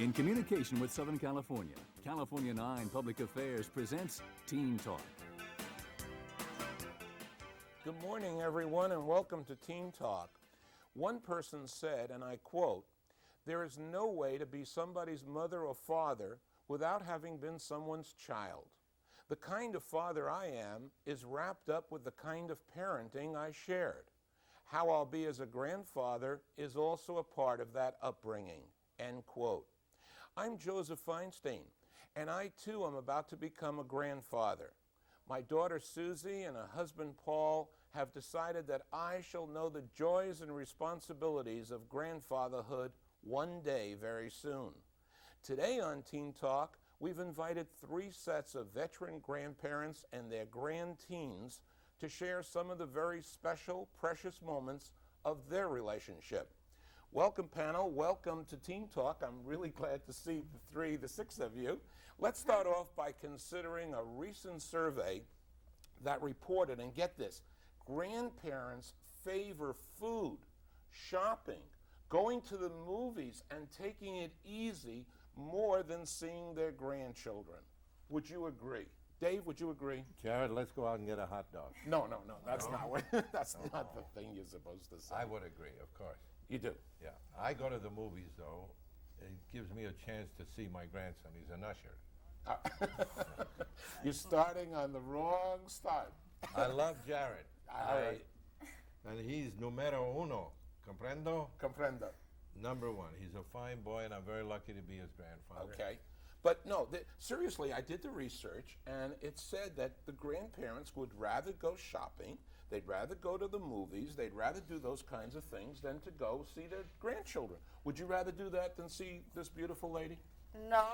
In communication with Southern California, California 9 Public Affairs presents Teen Talk. Good morning, everyone, and welcome to Teen Talk. One person said, and I quote, "There is no way to be somebody's mother or father without having been someone's child. The kind of father I am is wrapped up with the kind of parenting I shared. How I'll be as a grandfather is also a part of that upbringing," end quote. I'm Joseph Feinstein, and I too am about to become a grandfather. My daughter Susie and her husband Paul have decided that I shall know the joys and responsibilities of grandfatherhood one day very soon. Today on Teen Talk, we've invited 3 sets of veteran grandparents and their grandteens to share some of the very special, precious moments of their relationship. Welcome, panel. Welcome to Teen Talk. I'm really glad to see the 6 of you. Let's start off by considering a recent survey that reported, and get this, grandparents favor food, shopping, going to the movies, and taking it easy more than seeing their grandchildren. Would you agree? Dave, would you agree? Jared, let's go out and get a hot dog. No. That's not what, that's not the thing you're supposed to say. I would agree, of course. You do? Yeah. I go to the movies, though. It gives me a chance to see my grandson. He's an usher. You're starting on the wrong start. I love Jared. All right. And he's numero uno. Comprendo? Comprendo. Number 1. He's a fine boy, and I'm very lucky to be his grandfather. Okay. But no, seriously, I did the research, and it said that the grandparents would rather go shopping, they'd rather go to the movies, they'd rather do those kinds of things than to go see their grandchildren. Would you rather do that than see this beautiful lady? No,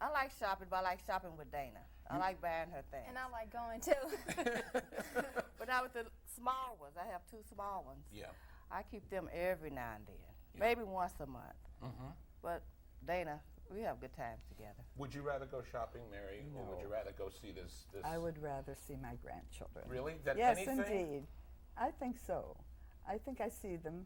I like shopping, but I like shopping with Dana. I like buying her things. And I like going too. But now with the small ones, I have 2 small ones. Yeah. I keep them every now and then, Yeah. maybe once a month. Mm-hmm. But Dana, we have good times together. Would you rather go shopping, Mary, or would No. you rather go see this? I would rather see my grandchildren. Really? That Yes, anything? indeed. I think so. I think I see them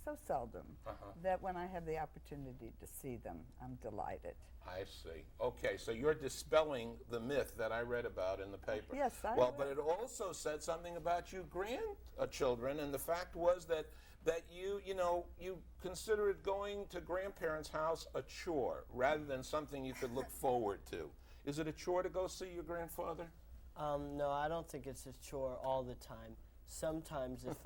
so seldom that when I have the opportunity to see them, I'm delighted. I see. Okay, so you're dispelling the myth that I read about in the paper. Yes, I Well, read- but it also said something about you grandchildren, and the fact was that you consider it going to grandparents' house a chore rather than something you could look forward to. Is it a chore to go see your grandfather? No, I don't think it's a chore all the time. Sometimes if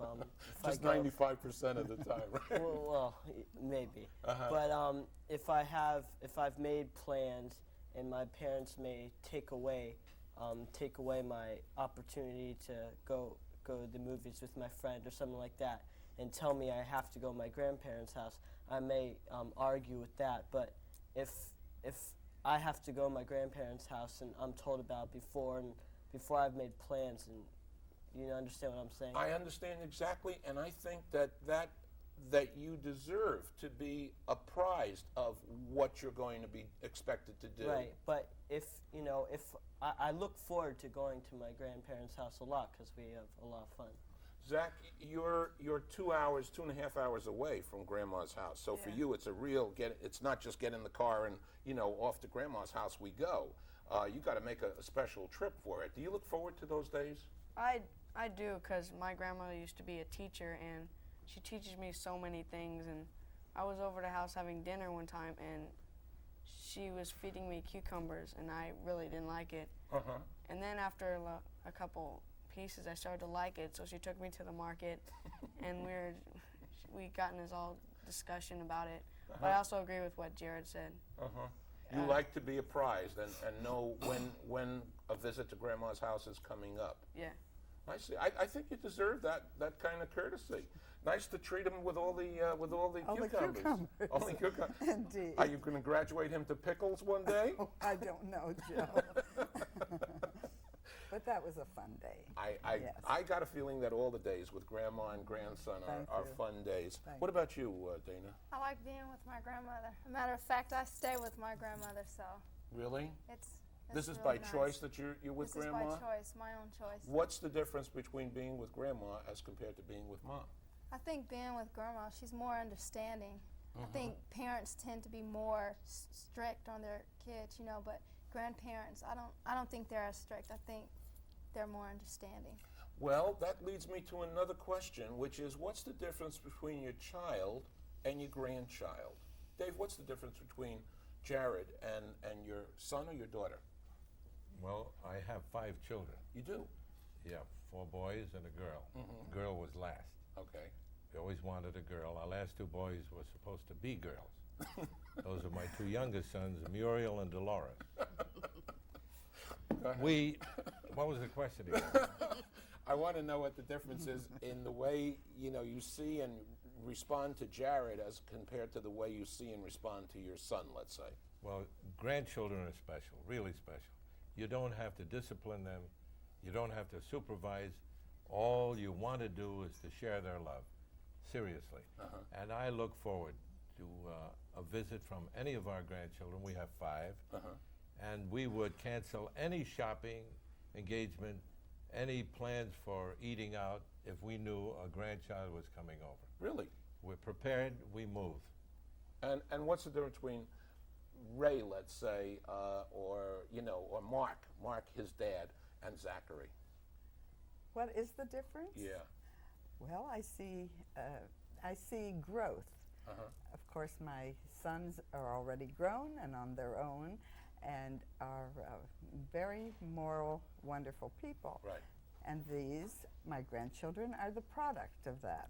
Just I go, 95% of the time, right? well, maybe. But if I've made plans and my parents may take away my opportunity to go to the movies with my friend or something like that, and tell me I have to go to my grandparents' house, I may argue with that. But if I have to go to my grandparents' house and I'm told about it before I've made plans, and you understand what I'm saying? I understand exactly, and I think that you deserve to be apprised of what you're going to be expected to do. Right, but if I look forward to going to my grandparents' house a lot because we have a lot of fun. Zach, you're 2.5 hours away from Grandma's house. So for Yeah. you, it's a real it's not just get in the car and off to Grandma's house we go. You got to make a special trip for it. Do you look forward to those days? I do, because my grandmother used to be a teacher, and she teaches me so many things. And I was over to the house having dinner one time, and she was feeding me cucumbers, and I really didn't like it. And then after a couple pieces, I started to like it, so she took me to the market, and we got in this all discussion about it. But I also agree with what Jared said. You like to be apprised and know when a visit to Grandma's house is coming up. Yeah. I see. I think you deserve that kind of courtesy. Nice to treat him with all the cucumbers. All the cucumbers. Indeed. Are you going to graduate him to pickles one day? I don't know, Joe. But that was a fun day. Yes. I got a feeling that all the days with Grandma and grandson are you. fun days. Thank What about you, Dana? I like being with my grandmother. As a matter of fact, I stay with my grandmother, so Really? it's This is really by nice. choice that you're with This Grandma? is by choice, my own choice. What's the difference between being with Grandma as compared to being with Mom? I think being with Grandma, she's more understanding, I think parents tend to be more strict on their kids, you know, but grandparents, I don't think they're as strict. I think they're more understanding. Well, that leads me to another question, which is what's the difference between your child and your grandchild? Dave, what's the difference between Jared and your son or your daughter? Well, I have 5 children. You do? Yeah, 4 boys and a girl. The girl was last. Okay. We always wanted a girl. Our last 2 boys were supposed to be girls. Those are my 2 youngest sons, Muriel and Dolores. What was the question again? I want to know what the difference is in the way, you know, you see and respond to Jared as compared to the way you see and respond to your son, let's say. Well, grandchildren are special, really special. You don't have to discipline them. You don't have to supervise. All you want to do is to share their love, seriously. And I look forward to a visit from any of our grandchildren. We have 5. And we would cancel any shopping engagement, any plans for eating out if we knew a grandchild was coming over. Really? We're prepared, we move. And what's the difference between Ray, let's say, or, you know, or Mark, his dad, and Zachary? What is the difference? Yeah. Well, I see growth. Of course, my sons are already grown and on their own and are very moral, wonderful people. Right. And these, my grandchildren, are the product of that.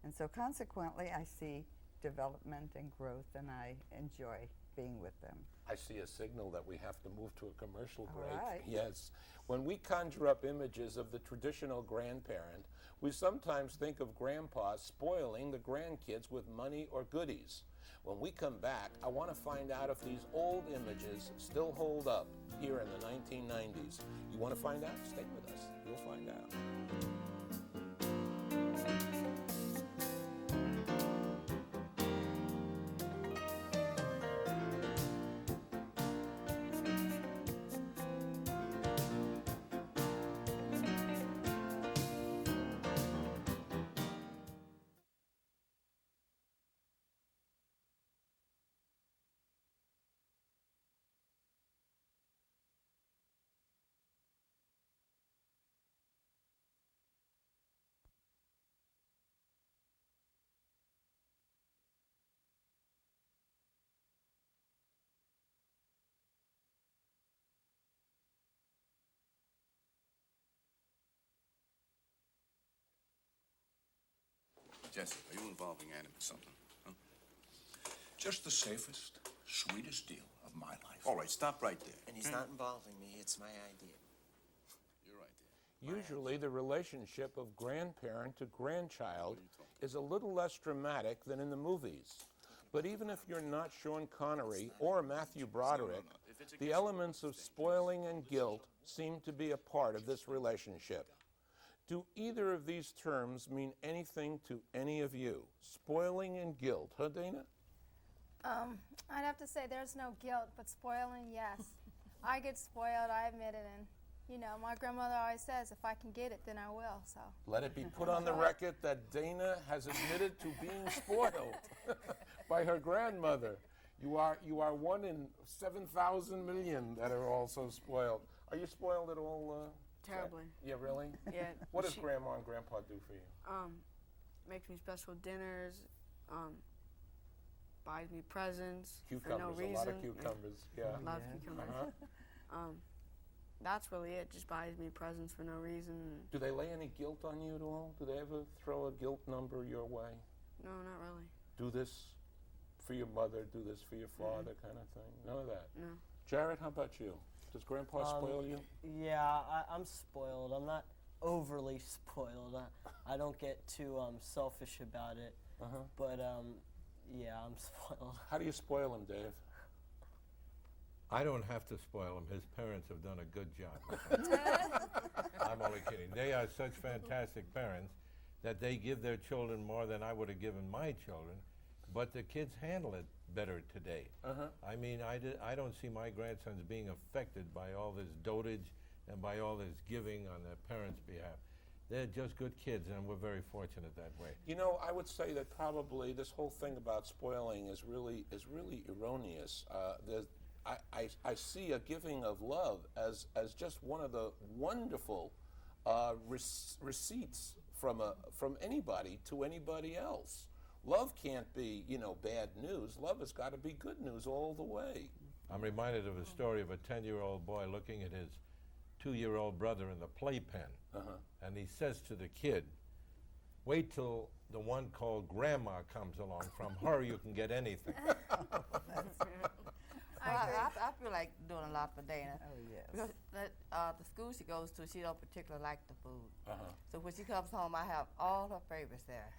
And so consequently, I see development and growth, and I enjoy being with them. I see a signal that we have to move to a commercial All break. right. Yes. When we conjure up images of the traditional grandparent, we sometimes think of grandpa spoiling the grandkids with money or goodies. When we come back, I want to find out if these old images still hold up here in the 1990s. You want to find out? Stay with us. You'll find out. Jesse, are you involving Ann in something? Huh? Just the safest, sweetest deal of my life. All right, stop right there. And he's not involving me. It's my idea. You're right there. Usually the relationship of grandparent to grandchild is a little less dramatic than in the movies. But even if you're not Sean Connery or Matthew Broderick, the elements of spoiling and guilt seem to be a part of this relationship. Do either of these terms mean anything to any of you? Spoiling and guilt, huh, Dana? I'd have to say there's no guilt, but spoiling, yes. I get spoiled, I admit it, and you know, my grandmother always says, if I can get it, then I will, so. Let it be put on the record that Dana has admitted to being spoiled by her grandmother. You are one in 7,000 million that are also spoiled. Are you spoiled at all? Terribly. Yeah, really? Yeah. What does Grandma and Grandpa do for you? Makes me special dinners, buys me presents Cucumbers, for no reason. a lot of cucumbers, yeah. Love cucumbers. That's really it. Just buys me presents for no reason. Do they lay any guilt on you at all? Do they ever throw a guilt number your way? No, not really. Do this for your mother, do this for your father, kind of thing? None of that? No. Jared, how about you? Does Grandpa spoil you? Yeah, I'm spoiled. I'm not overly spoiled. I don't get too selfish about it. But yeah, I'm spoiled. How do you spoil him, Dave? I don't have to spoil him. His parents have done a good job. I'm only kidding. They are such fantastic parents that they give their children more than I would have given my children, but the kids handle it better today. I mean, I don't see my grandsons being affected by all this dotage and by all this giving on their parents' behalf. they're just good kids, and we're very fortunate that way. You know, I would say that probably this whole thing about spoiling is really erroneous. I see a giving of love as just one of the wonderful receipts from anybody to anybody else. Love can't be, you know, bad news. Love has got to be good news all the way. I'm reminded of a story of a 10-year-old boy looking at his 2-year-old brother in the playpen, and he says to the kid, "Wait till the one called Grandma comes along. From her you can get anything." I feel like doing a lot for Dana. Oh, yes. Because the school she goes to, she don't particularly like the food. So when she comes home, I have all her favorites there.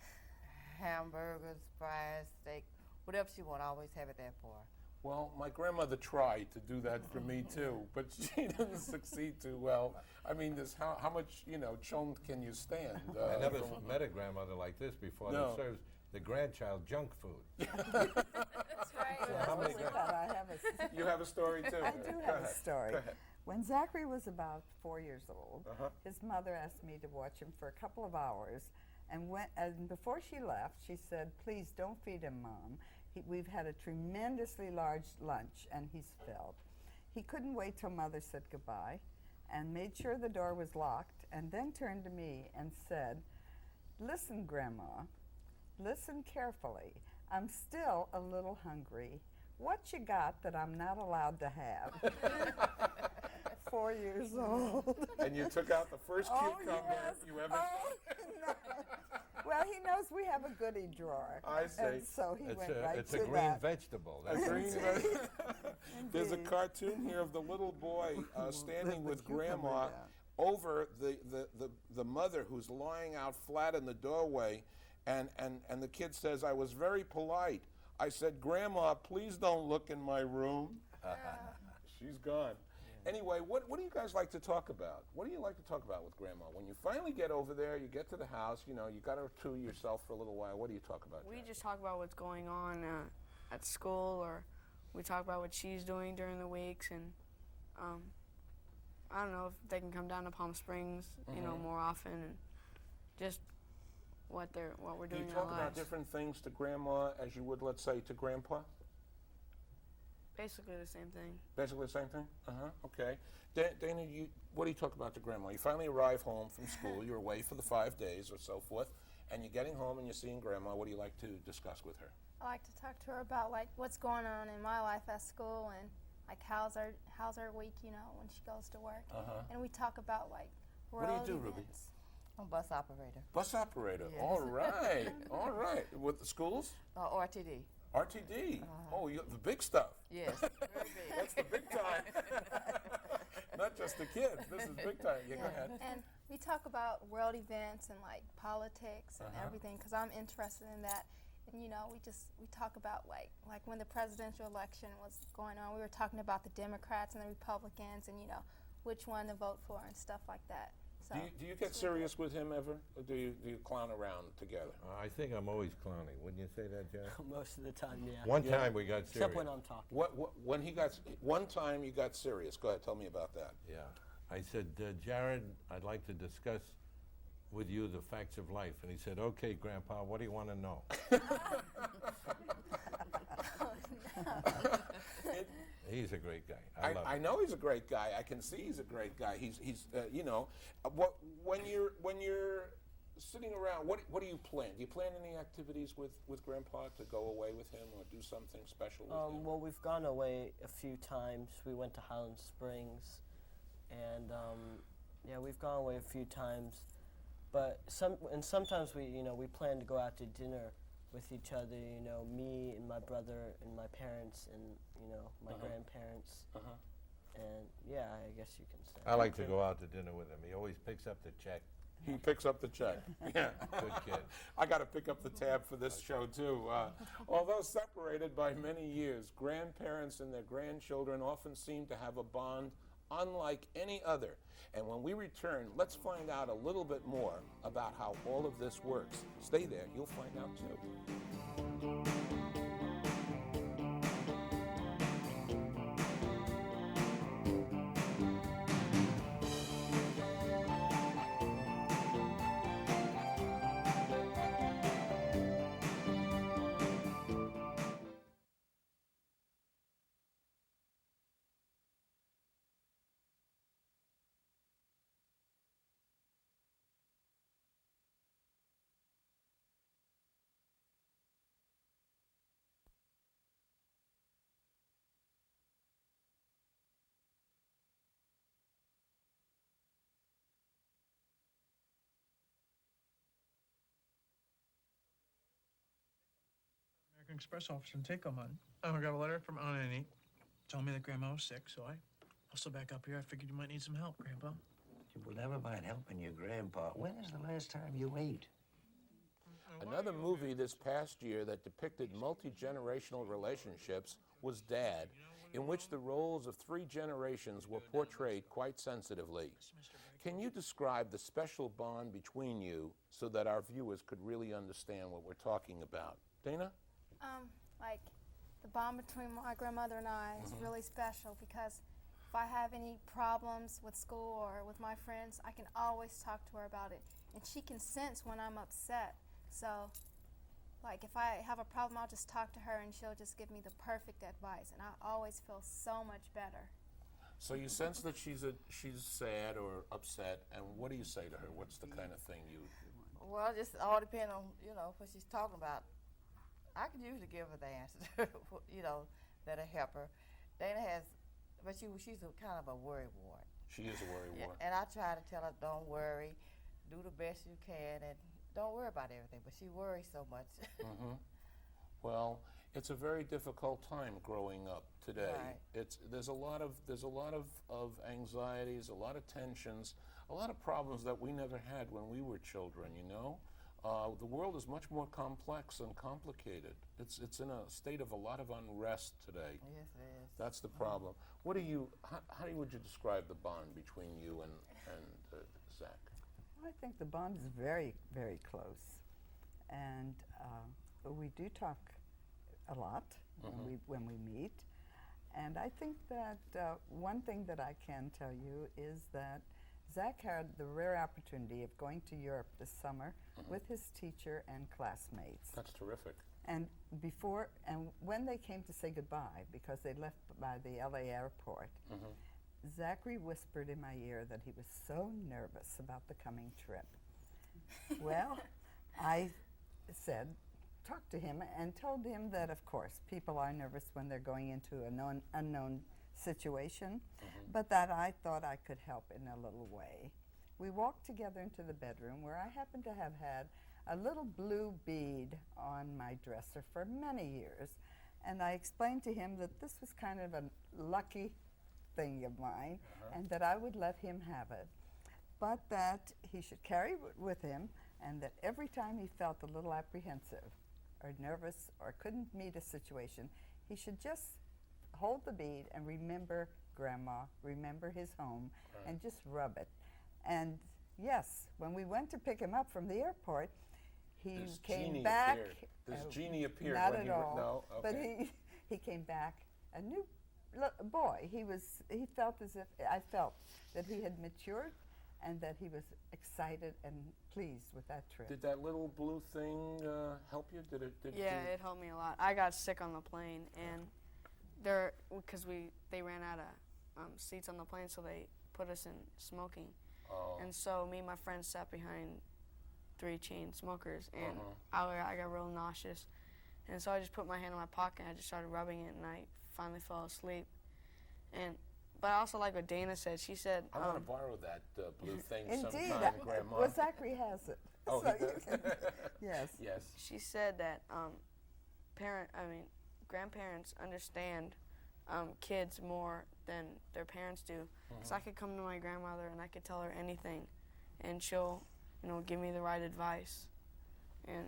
Hamburgers, fries, steak, whatever she wants, I always have it there for her. Well, my grandmother tried to do that for me too, but she didn't succeed too well. I mean, how much, you know, chum can you stand? I never met a grandmother like this before that serves the grandchild junk food. That's right. How many You have a story too? I do have a story. When Zachary was about 4 years old, his mother asked me to watch him for a couple of hours, and before she left, she said, "Please don't feed him, Mom. We've had a tremendously large lunch, and he's filled." He couldn't wait till Mother said goodbye, and made sure the door was locked, and then turned to me and said, "Listen, Grandma, listen carefully. I'm still a little hungry. What you got that I'm not allowed to have?" 4 years old. And you took out the first cucumber you ever no. Well, he knows we have a goodie drawer. I see. And so he went right it's to a green that. vegetable. A That's green okay. vegetable. There's a cartoon here of the little boy standing with Grandma over the mother who's lying out flat in the doorway, and the kid says, "I was very polite. I said, 'Grandma, please don't look in my room.'" She's gone. Anyway, what do you guys like to talk about? What do you like to talk about with Grandma? When you finally get over there, you get to the house, you know, you got her to yourself for a little while. What do you talk about? We Jack? just talk about what's going on at school, or we talk about what she's doing during the weeks, and I don't know if they can come down to Palm Springs, you know, more often, and just what we're Do doing you in our talk about lives. different things to Grandma as you would, let's say, to Grandpa? Basically the same thing. Basically the same thing? Okay. Dana, what do you talk about to Grandma? You finally arrive home from school, you're away for the 5 days or so forth, and you're getting home and you're seeing Grandma. What do you like to discuss with her? I like to talk to her about like what's going on in my life at school and like how's our week, you know, when she goes to work. And we talk about like What world do you do, Ruby? events. I'm a bus operator. Bus operator. Yes. All right. All right. With the schools? RTD. RTD. Oh, the big stuff. Yes, very big. That's the big time. Not just the kids. This is big time. Yeah, go ahead. And we talk about world events and like politics and everything because I'm interested in that. And you know, we talk about like when the presidential election was going on, we were talking about the Democrats and the Republicans and you know which one to vote for and stuff like that. So Do you get serious with him ever, or do you clown around together? I think I'm always clowning. Wouldn't you say that, Jack? Most of the time, yeah. One time we got serious. Except when I'm talking. When he got one time you got serious. Go ahead, tell me about that. Yeah. I said, Jared, I'd like to discuss with you the facts of life. And he said, "Okay, Grandpa, what do you want to know?" He's a great guy. I love him. I know he's a great guy. I can see he's a great guy. He's you know, when you're sitting around, what do you plan? Do you plan any activities with Grandpa to go away with him or do something special with him? Well, we've gone away a few times. We went to Highland Springs, and yeah, we've gone away a few times. But sometimes we plan to go out to dinner with each other. You know, me and my brother and my parents and my grandparents. And yeah, I guess you can say. I like to go out to dinner with him. He always picks up the check. He picks up the check. Yeah. Good kid. I got to pick up the tab for this show, too. Although separated by many years, grandparents and their grandchildren often seem to have a bond unlike any other. And when we return, let's find out a little bit more about how all of this works. Stay there. You'll find out, too. American Express office in Tacoma. I got a letter from Aunt Annie telling me that Grandma was sick, so I hustled back up here. I figured you might need some help, Grandpa. Well, never mind helping your grandpa. When is the last time you ate? Another movie this past year that depicted multi-generational relationships was Dad, in which the roles of 3 generations were portrayed quite sensitively. Can you describe the special bond between you so that our viewers could really understand what we're talking about? Dana? Like, the bond between my grandmother and I is really special because if I have any problems with school or with my friends, I can always talk to her about it. And she can sense when I'm upset. So, like, if I have a problem, I'll just talk to her and she'll just give me the perfect advice. And I always feel so much better. So you sense that she's sad or upset, and what do you say to her? What's the kind of thing you... Well, it just all depends on, what she's talking about. I can usually give her the answer, that'll help her. Dana has, but she's a kind of a worry wart. She is a worry wart. And I try to tell her, don't worry, do the best you can, and don't worry about everything, but she worries so much. Well, it's a very difficult time growing up today. Right. There's a lot of anxieties, a lot of tensions, a lot of problems that we never had when we were children. The world is much more complex and complicated. It's in a state of a lot of unrest today. Yes, it is. That's the problem. How would you describe the bond between you and Zach? I think the bond is very, very close, and we do talk a lot when we meet. And I think that one thing that I can tell you is that Zach had the rare opportunity of going to Europe this summer with his teacher and classmates. That's terrific. And when they came to say goodbye, because they left by the LA airport, Zachary whispered in my ear that he was so nervous about the coming trip. Well, I said, talked to him and told him that, of course, people are nervous when they're going into an unknown situation, but that I thought I could help in a little way. We walked together into the bedroom where I happened to have had a little blue bead on my dresser for many years, and I explained to him that this was kind of a lucky thing of mine and that I would let him have it, but that he should carry it with him, and that every time he felt a little apprehensive or nervous or couldn't meet a situation, he should just hold the bead and remember Grandma, remember his home, and just rub it. And yes, when we went to pick him up from the airport, he came back. This genie appeared. Not when at he all. No, okay. But he came back a new boy. He felt as if I felt that he had matured, and that he was excited and pleased with that trip. Did that little blue thing help you? Did it It helped me a lot. I got sick on the plane, and because they ran out of seats on the plane, so they put us in smoking. And so me and my friends sat behind 3 chain smokers, and I got real nauseous. And so I just put my hand in my pocket and I just started rubbing it, and I finally fell asleep. But I also like what Dana said. She said, I want to borrow that blue thing indeed, sometime, Grandma. Well, Zachary has it. Oh, so he does? Yes. Yes. She said that grandparents understand kids more than their parents do. Because I could come to my grandmother and I could tell her anything, and she'll, give me the right advice, and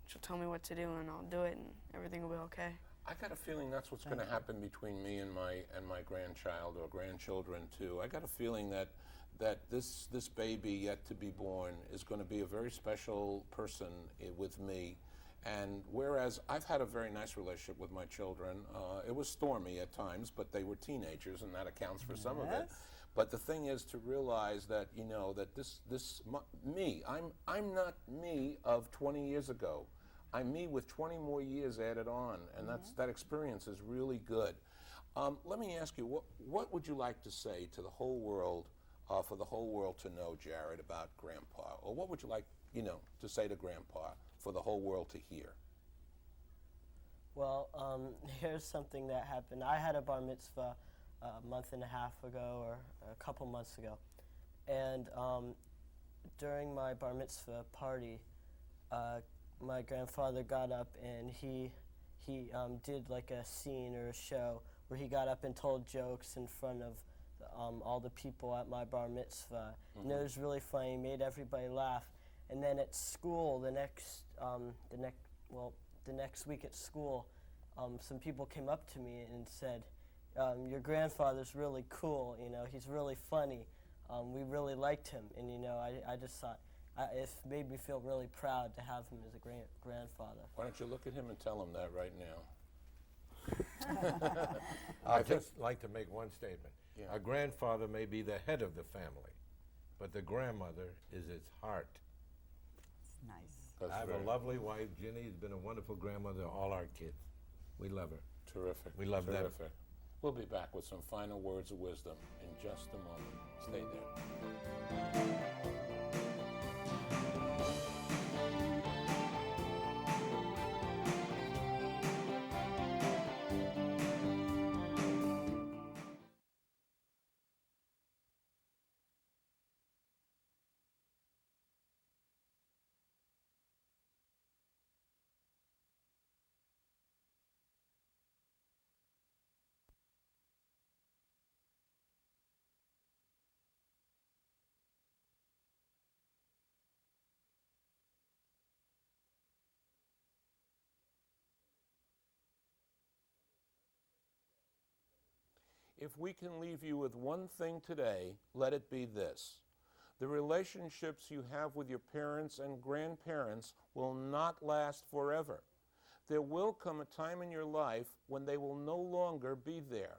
she'll tell me what to do, and I'll do it, and everything will be okay. I got a feeling that's what's going to happen between me and my grandchild or grandchildren too. I got a feeling that this baby yet to be born is going to be a very special person with me. And whereas I've had a very nice relationship with my children, it was stormy at times, but they were teenagers, and that accounts for some of it. But the thing is to realize that I'm not me of 20 years ago. I'm me with 20 more years added on, and that experience is really good. Let me ask you, what would you like to say to the whole world, for the whole world to know, Jared, about Grandpa? Or what would you like, to say to Grandpa for the whole world to hear? Well, here's something that happened. I had a bar mitzvah a month and a half ago, or a couple months ago. And during my bar mitzvah party, my grandfather got up and he he did like a scene or a show where he got up and told jokes in front of all the people at my bar mitzvah. And it was really funny, made everybody laugh. And then at school, the next week at school, some people came up to me and said, your grandfather's really cool, you know, he's really funny. We really liked him, and you know, I just thought, it made me feel really proud to have him as a grandfather. Why don't you look at him and tell him that right now? I'd just like to make one statement. Yeah. A grandfather may be the head of the family, but the grandmother is its heart. It's nice. That's I have a lovely wife. Ginny has been a wonderful grandmother to all our kids. We love her. Terrific. We love them. Terrific. We'll be back with some final words of wisdom in just a moment. Stay there. If we can leave you with one thing today, let it be this. The relationships you have with your parents and grandparents will not last forever. There will come a time in your life when they will no longer be there.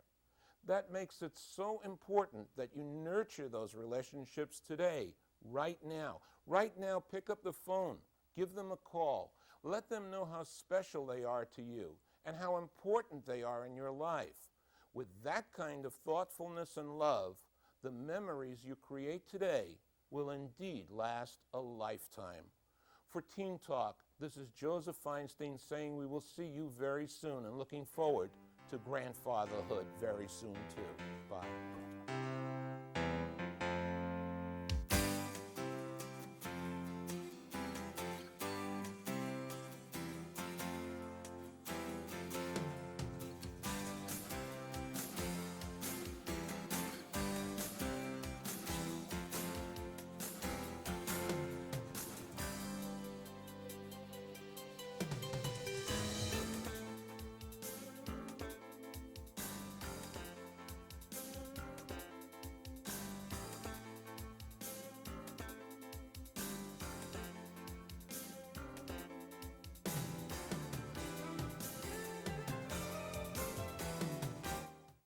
That makes it so important that you nurture those relationships today, right now. Right now, pick up the phone, give them a call, let them know how special they are to you and how important they are in your life. With that kind of thoughtfulness and love, the memories you create today will indeed last a lifetime. For Teen Talk, this is Joseph Feinstein saying we will see you very soon and looking forward to grandfatherhood very soon too. Bye.